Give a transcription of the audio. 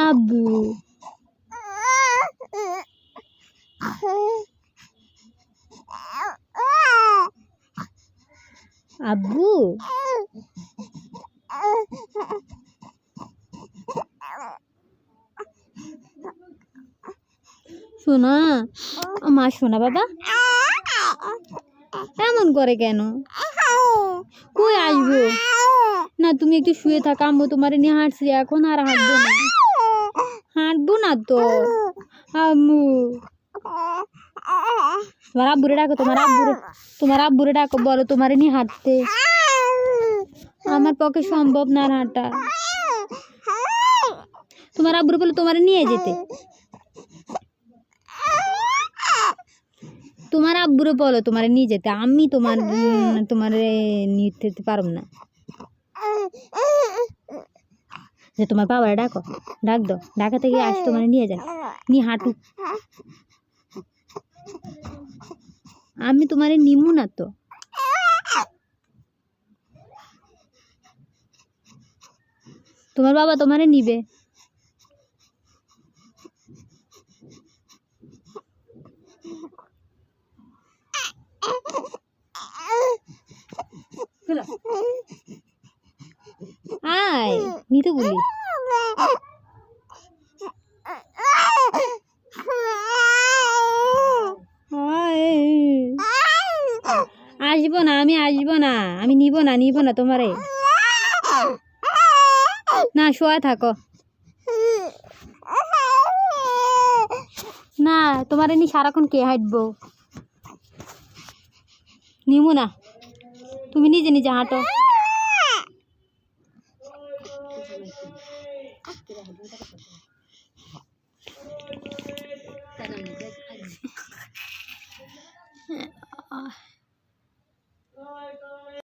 আব্বু আব্বু শোনা মা শোনা বাবা এমন করে কেন কই আসবো না তুমি একটু শুয়ে থাকা আম্মু তোমার নিয়ে হাঁটছি এখন আর হাঁটবো না তো আম্মু তোমার আব্বুরে ডাকো তোমার আব্বুরে ডাকো বলো তোমার নিয়ে হাঁটতে আমার পক্ষে সম্ভব না হাঁটা তোমার আব্বুরে বলে তোমার নিয়ে যেতে তোমার আব্বুরে বলো তোমার নিয়ে যেতে আমি তোমার নিতে পারব না যে তোমার বাবারে ডাকো ডাক দাও ঢাকা থেকে আসি তোমার নিয়ে যায় নিয়ে হাঁটু আমি তোমারে নিমু না তো তোমার বাবা তোমারে নিবে আয় নিতে বলি আসবো না আমি নিব না তোমারে না শোয়া থাকো না তোমারে নি সারাক্ষণ কে হাঁটবো নিমু না তুমি নিজে নিজে হাঁটো